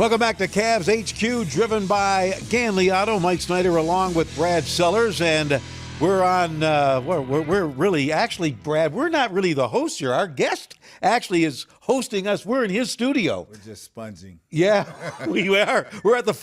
Welcome back to Cavs HQ, driven by Ganley Auto. Mike Snyder along with Brad Sellers, and we're on. We're really, actually, Brad. We're not really the host here. Our guest actually is hosting us. We're in his studio. We're just sponging. Yeah, we are. We're at the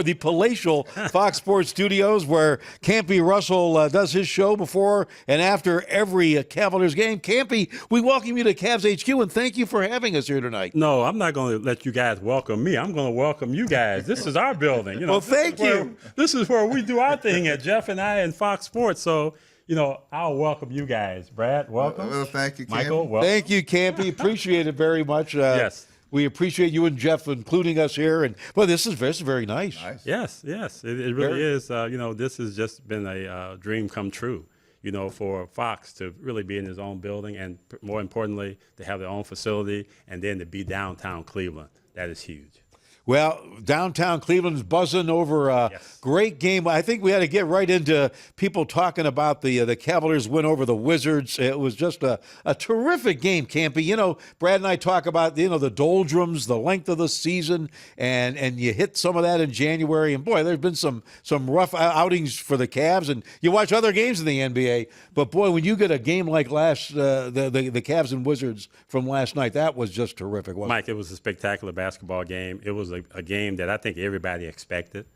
the palatial Fox Sports Studios, where Campy Russell does his show before and after every Cavaliers game. Campy, we welcome you to Cavs HQ, and thank you for having us here tonight. No, I'm not going to let you guys welcome me. I'm going to welcome you guys. This is our building. You know, well, thank you. This is where we do our thing at Jeff and I and Fox Sports. So, you know, I'll welcome you guys. Brad, welcome. Well, thank you, Campy. Michael, welcome. Thank you, Campy. Appreciate it very much. Yes. We appreciate you and Jeff including us here. And, well, this is very nice. Yes. It really is. You know, this has just been a dream come true, you know, for Fox to really be in his own building and, more importantly, to have their own facility and then to be downtown Cleveland. That is huge. Well, downtown Cleveland's buzzing over a great game. I think we had to get right into people talking about the Cavaliers win over the Wizards. It was just a terrific game, Campy. You know, Brad and I talk about, you know, the doldrums, the length of the season, and you hit some of that in January. And, boy, there's been some rough outings for the Cavs. And you watch other games in the NBA. But, boy, when you get a game like the Cavs and Wizards from last night, that was just terrific, wasn't Mike, it was a spectacular basketball game. It was a game that I think everybody expected.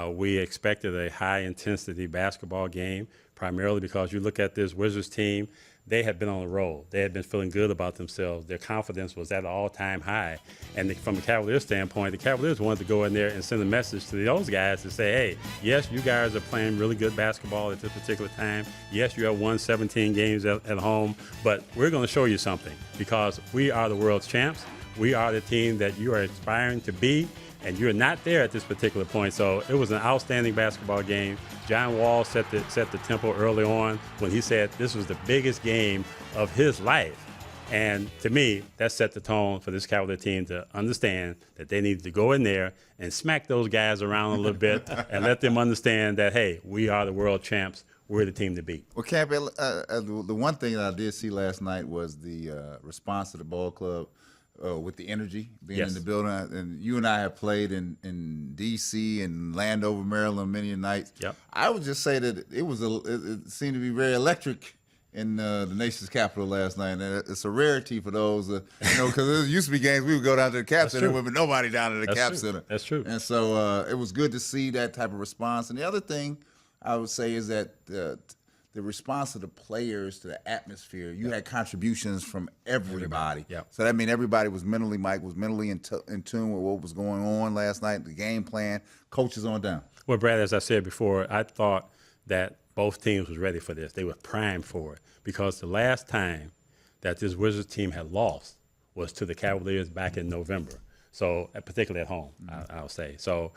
We expected a high-intensity basketball game, primarily because you look at this Wizards team, they had been on a roll. They had been feeling good about themselves. Their confidence was at an all-time high. And from the Cavaliers standpoint, the Cavaliers wanted to go in there and send a message to those guys to say, hey, yes, you guys are playing really good basketball at this particular time. Yes, you have won 17 games at home, but we're going to show you something because we are the world's champs. We are the team that you are aspiring to be, and you're not there at this particular point. So it was an outstanding basketball game. John Wall set the tempo early on when he said this was the biggest game of his life. And to me, that set the tone for this Cavalier team to understand that they needed to go in there and smack those guys around a little bit and let them understand that, hey, we are the world champs. We're the team to beat. Well, Campy, the one thing that I did see last night was the response to the ball club. With the energy being in the building, and you and I have played in D.C. and Landover, Maryland, many nights. Yep. I would just say that it seemed to be very electric in the nation's capital last night, and it's a rarity for those, you know, because there used to be games we would go down to the Cap Center with nobody down at the Cap Center. That's true. And so it was good to see that type of response. And the other thing I would say is that the response of the players to the atmosphere, you had contributions from everybody. So that means everybody was mentally, Mike was mentally in tune with what was going on last night, the game plan, coaches on down. Well, Brad, as I said before, I thought that both teams was ready for this. They were primed for it because the last time that this Wizards team had lost was to the Cavaliers back in November. So particularly at home, I'll say. So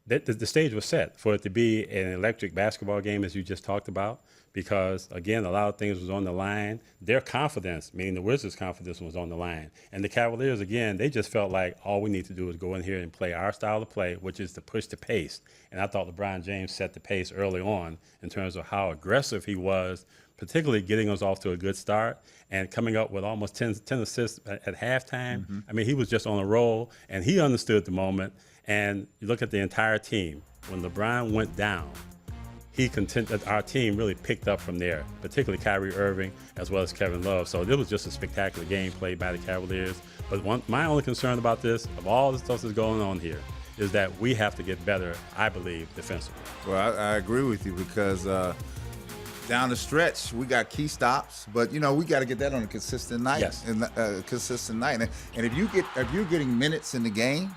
the stage was set for it to be an electric basketball game, as you just talked about, because, again, a lot of things was on the line. Their confidence, meaning the Wizards' confidence, was on the line. And the Cavaliers, again, they just felt like all we need to do is go in here and play our style of play, which is to push the pace. And I thought LeBron James set the pace early on in terms of how aggressive he was, particularly getting us off to a good start and coming up with almost 10 assists at halftime. I mean, he was just on a roll, and he understood the moment. And you look at the entire team. When LeBron went down, our team really picked up from there, particularly Kyrie Irving as well as Kevin Love. So it was just a spectacular game played by the Cavaliers. But my only concern about this, of all the stuff that's going on here, is that we have to get better, I believe, defensively. Well, I agree with you because down the stretch, we got key stops, but, you know, we got to get that on a consistent night. Yes. And if you're getting minutes in the game,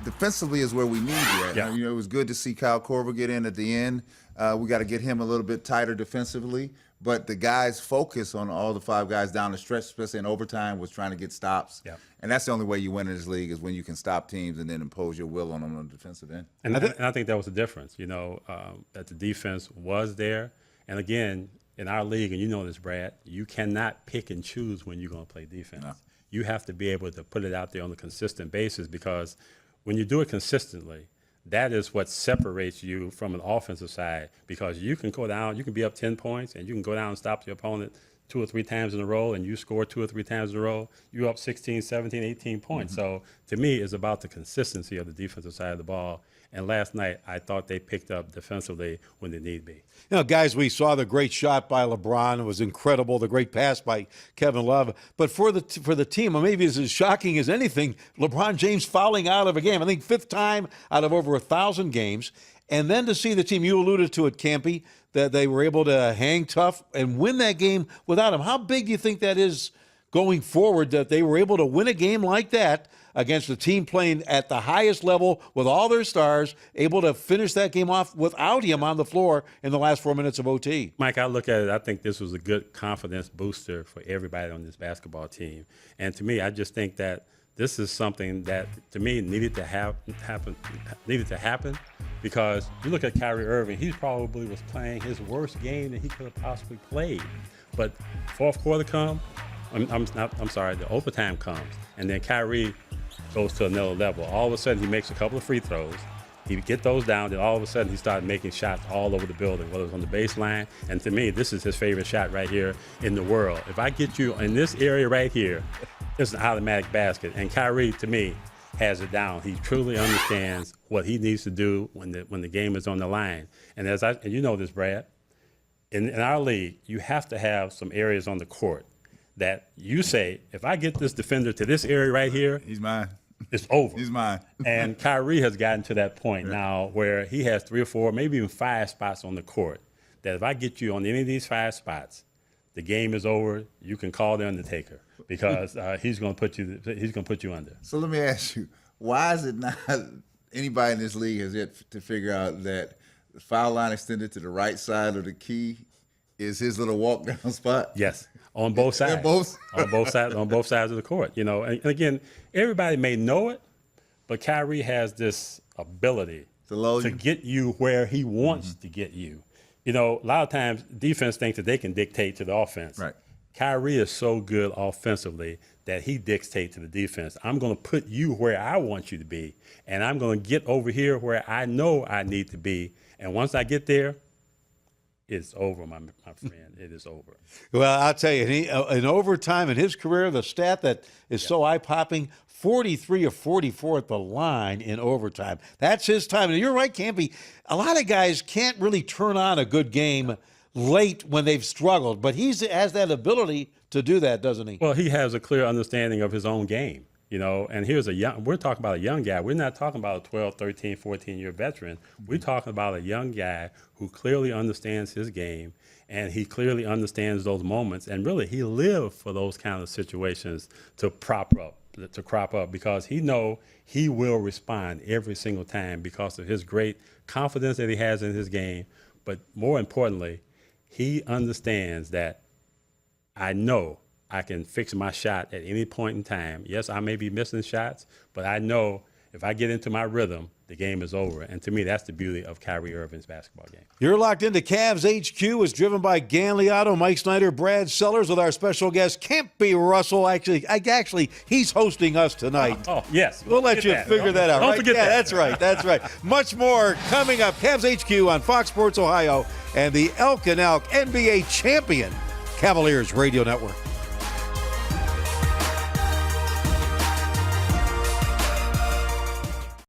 defensively is where we need you at. You know, it was good to see Kyle Korver get in at the end. We got to get him a little bit tighter defensively. But the guys' focus on all the five guys down the stretch, especially in overtime, was trying to get stops. And that's the only way you win in this league is when you can stop teams and then impose your will on them on the defensive end. And I think that was the difference, you know, that the defense was there. And, again, in our league, and you know this, Brad, you cannot pick and choose when you're going to play defense. No. You have to be able to put it out there on a consistent basis because when you do it consistently, that is what separates you from an offensive side because you can go down, you can be up 10 points, and you can go down and stop your opponent 2 or 3 times in a row and you score 2 or 3 times in a row, you're up 16, 17, 18 points. So to me, it's about the consistency of the defensive side of the ball. And last night, I thought they picked up defensively when they need be. You know, guys, we saw the great shot by LeBron. It was incredible. The great pass by Kevin Love. But for the team, or maybe it's as shocking as anything, LeBron James fouling out of a game. I think 5th time out of over 1,000 games. And then to see the team, you alluded to it, Campy, that they were able to hang tough and win that game without him. How big do you think that is going forward, that they were able to win a game like that against a team playing at the highest level with all their stars, able to finish that game off without him on the floor in the last 4 minutes of OT? Mike, I look at it, I think this was a good confidence booster for everybody on this basketball team. And to me, I just think that this is something that, to me, needed to happen because you look at Kyrie Irving, he probably was playing his worst game that he could have possibly played. But fourth quarter comes, the overtime comes, and then Kyrie goes to another level. All of a sudden, he makes a couple of free throws. He would get those down, then all of a sudden he started making shots all over the building, whether it was on the baseline. And to me, this is his favorite shot right here in the world. If I get you in this area right here, it's an automatic basket. And Kyrie, to me, has it down. He truly understands what he needs to do when the game is on the line. And and you know this, Brad, in our league, you have to have some areas on the court that you say, if I get this defender to this area right here, he's mine. It's over. He's mine. And Kyrie has gotten to that point now where he has 3 or 4, maybe even 5 spots on the court that if I get you on any of these 5 spots, the game is over. You can call the Undertaker because he's going to put you under. So let me ask you, why is it not anybody in this league has yet to figure out that the foul line extended to the right side of the key is his little walk down spot? Yes. On both sides. on both sides of the court. You know, and again, everybody may know it, but Kyrie has this ability to get you where he wants to get you. You know, a lot of times defense thinks that they can dictate to the offense. Right. Kyrie is so good offensively that he dictates to the defense. I'm going to put you where I want you to be, and I'm going to get over here where I know I need to be. And once I get there, it's over, my friend. It is over. Well, I'll tell you, in overtime in his career, the stat that is so eye-popping, 43 of 44 at the line in overtime. That's his time. And you're right, Campy. A lot of guys can't really turn on a good game late when they've struggled, but he has that ability to do that, doesn't he? Well, he has a clear understanding of his own game. You know, and we're talking about a young guy. We're not talking about a 12, 13, 14-year veteran. We're talking about a young guy who clearly understands his game, and he clearly understands those moments. And really, he lived for those kind of situations to crop up because he know he will respond every single time because of his great confidence that he has in his game. But more importantly, he understands that I know I can fix my shot at any point in time. Yes, I may be missing shots, but I know if I get into my rhythm, the game is over. And to me, that's the beauty of Kyrie Irving's basketball game. You're locked into CavsHQ. It's driven by Ganliato, Mike Snyder, Brad Sellers, with our special guest, Campy Russell. Actually, he's hosting us tonight. Oh, yes. We'll let you figure that out. Don't right? forget yeah, that. That's right. That's right. Much more coming up. CavsHQ on Fox Sports Ohio and the Elk and Elk NBA champion Cavaliers Radio Network.